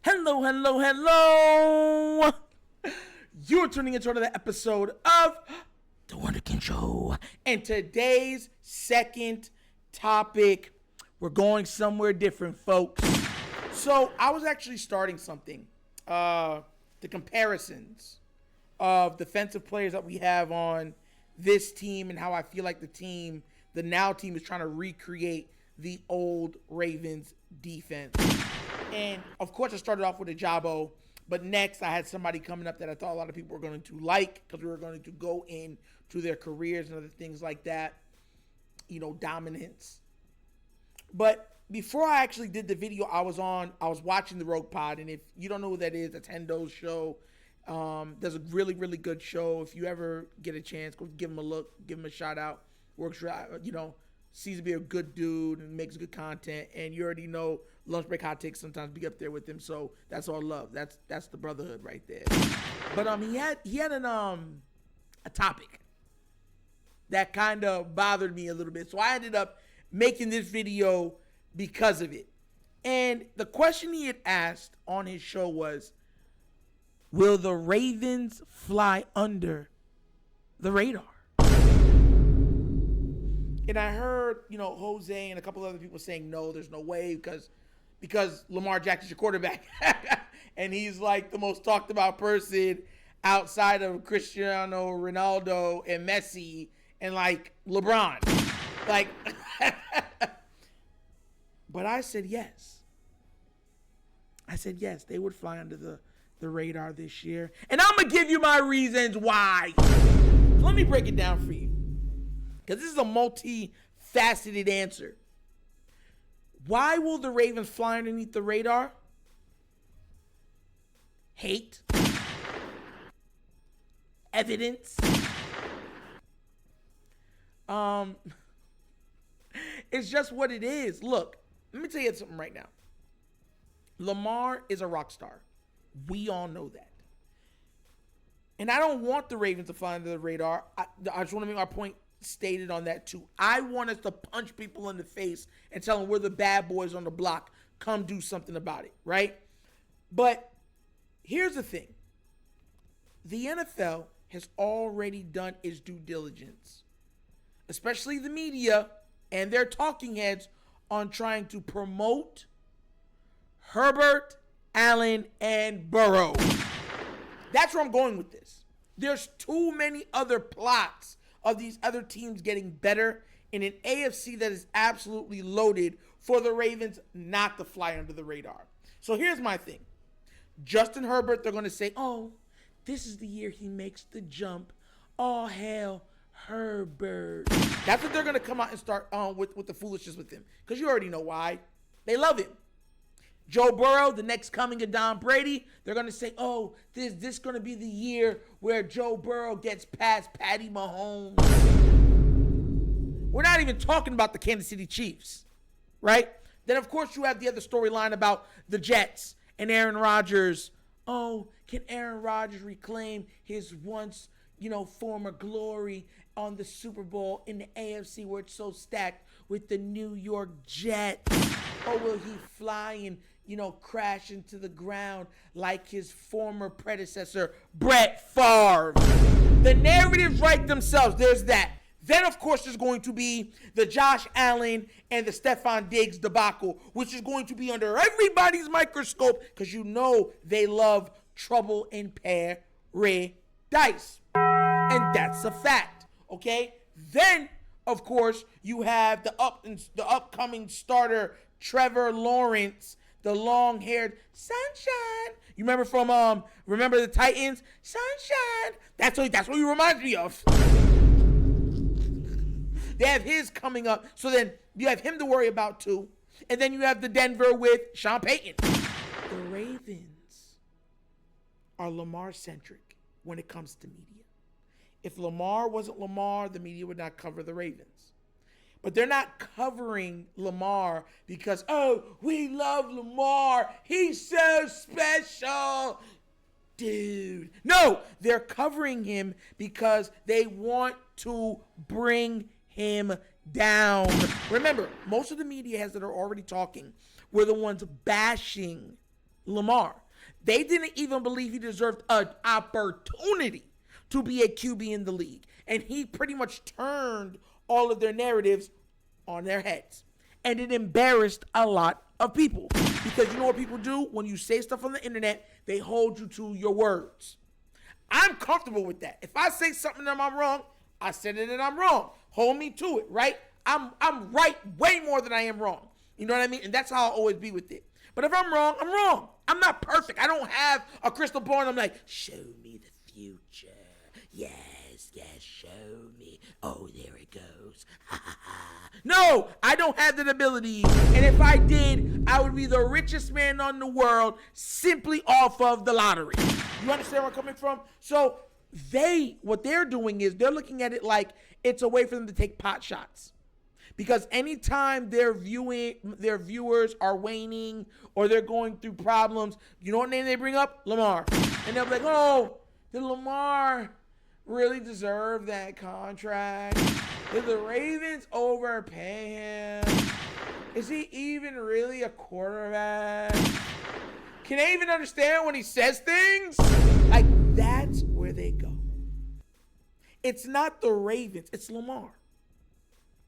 Hello, hello, hello. You're tuning into another episode of The Wunderkind Show. And today's second topic, we're going somewhere different, folks. So I was actually starting something. The comparisons of defensive players that we have on this team and how I feel like the now team is trying to recreate the old Ravens defense. And, of course, I started off with a Jabo, but next I had somebody coming up that I thought a lot of people were going to like because we were going to go into their careers and other things like that, dominance. But before I actually did the video, I was watching the Rogue Pod, and if you don't know who that is, that's Hendo's show. There's a really, really good show. If you ever get a chance, go give him a look, give him a shout out. Works, seems to be a good dude and makes good content. And you already know Lunch Break Hot Takes sometimes be up there with him. So that's all love. That's the brotherhood right there. But he had a topic that kind of bothered me a little bit. So I ended up making this video because of it. And the question he had asked on his show was, will the Ravens fly under the radar? And I heard, Jose and a couple other people saying, no, there's no way because Lamar Jackson's your quarterback. And he's like the most talked about person outside of Cristiano Ronaldo and Messi and like LeBron. But I said yes. They would fly under the radar this year. And I'm going to give you my reasons why. So let me break it down for you. Because this is a multi-faceted answer. Why will the Ravens fly underneath the radar? Hate. Evidence. It's just what it is. Look, let me tell you something right now. Lamar is a rock star. We all know that. And I don't want the Ravens to fly under the radar. I just want to make my point stated on that too. I want us to punch people in the face and tell them we're the bad boys on the block. Come do something about it, right? But here's the thing. The NFL has already done its due diligence, especially the media and their talking heads on trying to promote Herbert, Allen, and Burrow. That's where I'm going with this. There's too many other plots of these other teams getting better in an AFC that is absolutely loaded for the Ravens not to fly under the radar. So here's my thing. Justin Herbert, they're going to say, oh, this is the year he makes the jump. All hail Herbert. That's what they're going to come out and start with the foolishness with him. Because you already know why. They love him. Joe Burrow, the next coming of Tom Brady, they're going to say, oh, this going to be the year where Joe Burrow gets past Patty Mahomes. We're not even talking about the Kansas City Chiefs, right? Then, of course, you have the other storyline about the Jets and Aaron Rodgers. Oh, can Aaron Rodgers reclaim his once, former glory on the Super Bowl in the AFC where it's so stacked with the New York Jets? Or will he fly and, crash into the ground like his former predecessor, Brett Favre? The narratives write themselves. There's that. Then, of course, there's going to be the Josh Allen and the Stephon Diggs debacle, which is going to be under everybody's microscope because they love trouble in paradise. And that's a fact, okay? Then, of course, you have the upcoming starter, Trevor Lawrence, the long-haired sunshine. You remember from remember the Titans? Sunshine. That's what he reminds me of. They have his coming up. So then you have him to worry about too. And then you have the Denver with Sean Payton. The Ravens are Lamar-centric when it comes to media. If Lamar wasn't Lamar, the media would not cover the Ravens. But they're not covering Lamar because, oh, we love Lamar. He's so special. Dude. No, they're covering him because they want to bring him down. Remember, most of the media heads that are already talking were the ones bashing Lamar. They didn't even believe he deserved an opportunity to be a QB in the league. And he pretty much turned all of their narratives on their heads. And it embarrassed a lot of people. Because you know what people do? When you say stuff on the internet, they hold you to your words. I'm comfortable with that. If I say something and I'm wrong, I said it and I'm wrong. Hold me to it, right? I'm right way more than I am wrong. You know what I mean? And that's how I'll always be with it. But if I'm wrong, I'm wrong. I'm not perfect. I don't have a crystal ball and I'm like, show me the future. Yes, show me. Oh, there it goes. No, I don't have that ability. And if I did, I would be the richest man on the world simply off of the lottery. You understand where I'm coming from? So what they're doing is they're looking at it like it's a way for them to take pot shots. Because anytime their viewers are waning or they're going through problems, you know what name they bring up? Lamar. And they'll be like, oh, did Lamar really deserve that contract? Did the Ravens overpay him? Is he even really a quarterback? Can they even understand when he says things? Like, that's where they go. It's not the Ravens, it's Lamar.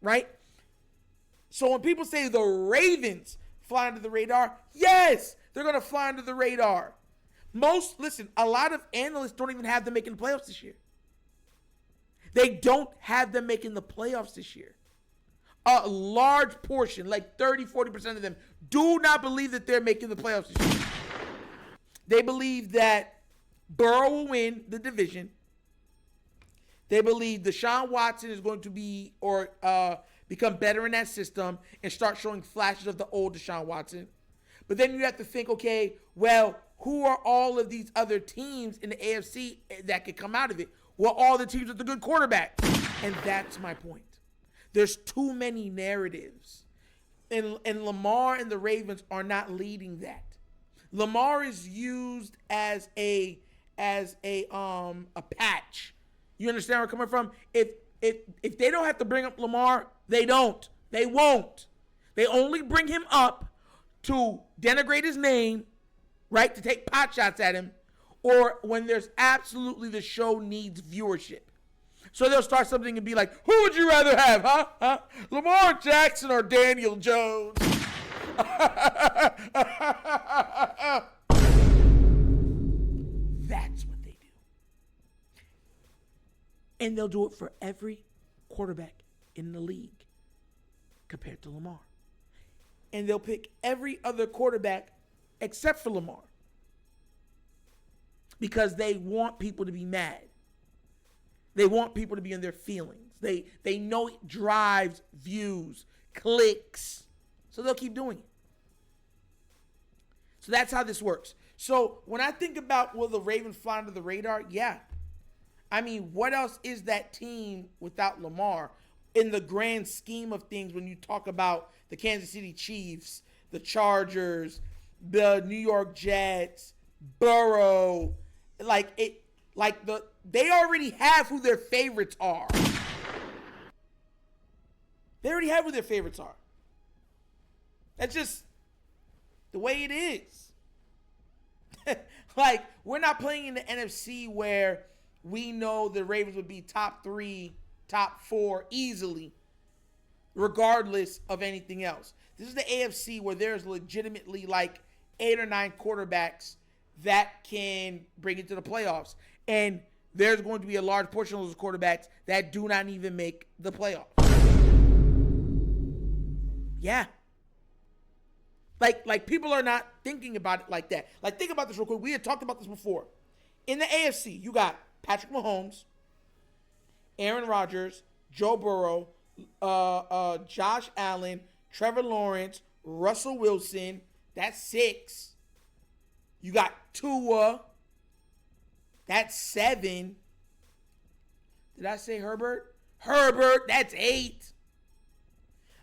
Right? So when people say the Ravens fly under the radar, yes, they're going to fly under the radar. A lot of analysts don't even have them making the playoffs this year. They don't have them making the playoffs this year. A large portion, like 30, 40% of them, do not believe that they're making the playoffs this year. They believe that Burrow will win the division. They believe Deshaun Watson is going to be become better in that system and start showing flashes of the old Deshaun Watson. But then you have to think, okay, well, who are all of these other teams in the AFC that could come out of it? Well, all the teams with the good quarterback. And that's my point. There's too many narratives. And Lamar and the Ravens are not leading that. Lamar is used as a patch. You understand where I'm coming from? If they don't have to bring up Lamar, they don't. They won't. They only bring him up to denigrate his name, right? To take pot shots at him, or when there's absolutely the show needs viewership. So they'll start something and be like, who would you rather have, huh? Lamar Jackson or Daniel Jones? That's what they do. And they'll do it for every quarterback in the league compared to Lamar. And they'll pick every other quarterback except for Lamar. Because they want people to be mad. They want people to be in their feelings. They know it drives views, clicks. So they'll keep doing it. So that's how this works. So when I think about will the Ravens fly under the radar? Yeah. I mean, what else is that team without Lamar in the grand scheme of things when you talk about the Kansas City Chiefs, the Chargers, the New York Jets, Burrow, they already have who their favorites are. They already have who their favorites are. That's just the way it is. Like, we're not playing in the NFC where we know the Ravens would be top 3, top 4 easily, regardless of anything else. This is the AFC where there's legitimately like 8 or 9 quarterbacks that can bring it to the playoffs. And there's going to be a large portion of those quarterbacks that do not even make the playoffs. Yeah. Like people are not thinking about it like that. Like, think about this real quick. We had talked about this before. In the AFC, you got Patrick Mahomes, Aaron Rodgers, Joe Burrow, Josh Allen, Trevor Lawrence, Russell Wilson. That's 6. You got Tua. That's 7. Did I say Herbert? Herbert, that's 8.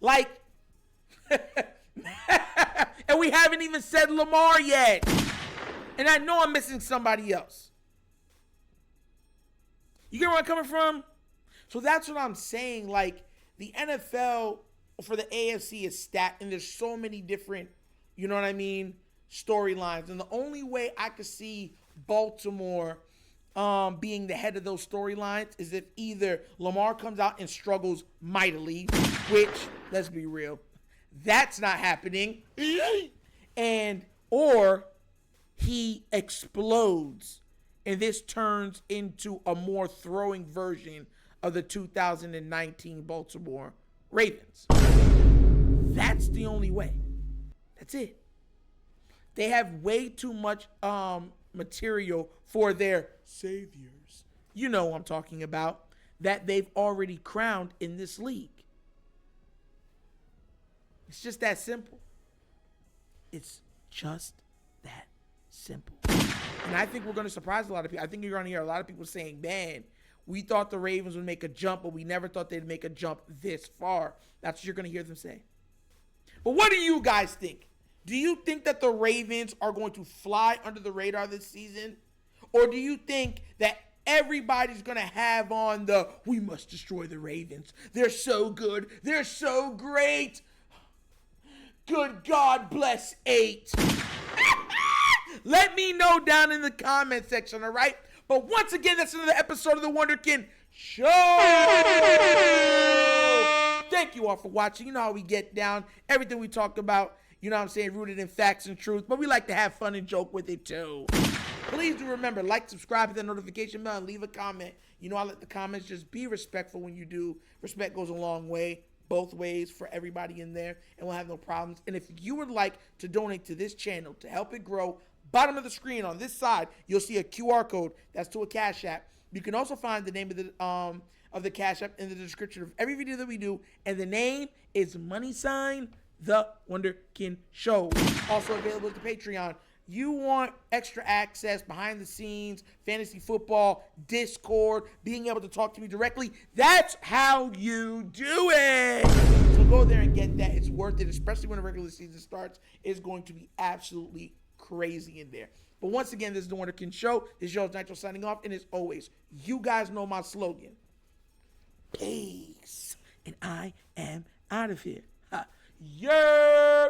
Like, and we haven't even said Lamar yet. And I know I'm missing somebody else. You get where I'm coming from? So that's what I'm saying. Like, the NFL for the AFC is stacked, and there's so many different, you know what I mean, storylines. And the only way I could see Baltimore being the head of those storylines is if either Lamar comes out and struggles mightily, which, let's be real, that's not happening, or he explodes and this turns into a more throwing version of the 2019 Baltimore Ravens. That's the only way. That's it. They have way too much material for their saviors, you know what I'm talking about, that they've already crowned in this league. It's just that simple. It's just that simple. And I think we're going to surprise a lot of people. I think you're going to hear a lot of people saying, man, we thought the Ravens would make a jump, but we never thought they'd make a jump this far. That's what you're going to hear them say. But what do you guys think? Do you think that the Ravens are going to fly under the radar this season? Or do you think that everybody's going to have on the, we must destroy the Ravens. They're so good. They're so great. Good God bless 8. Let me know down in the comment section, all right? But once again, that's another episode of The Wunderkind Show. Thank you all for watching. You know how we get down. Everything we talk about, you know what I'm saying, rooted in facts and truth. But we like to have fun and joke with it too. Please do remember, like, subscribe, hit that notification bell, and leave a comment. You know, I let the comments just be respectful when you do. Respect goes a long way, both ways, for everybody in there, and we'll have no problems. And if you would like to donate to this channel to help it grow, bottom of the screen on this side, you'll see a QR code. That's to a Cash App. You can also find the name of the Cash App in the description of every video that we do, and the name is The Wunderkind Show. Also available at the Patreon. You want extra access, behind the scenes, fantasy football, Discord, being able to talk to me directly, that's how you do it. So go there and get that. It's worth it, especially when the regular season starts. It's going to be absolutely crazy in there. But once again, this is The Wunderkind Show. This is yours, Nitro, signing off. And as always, you guys know my slogan. Peace. And I am out of here. Yerp.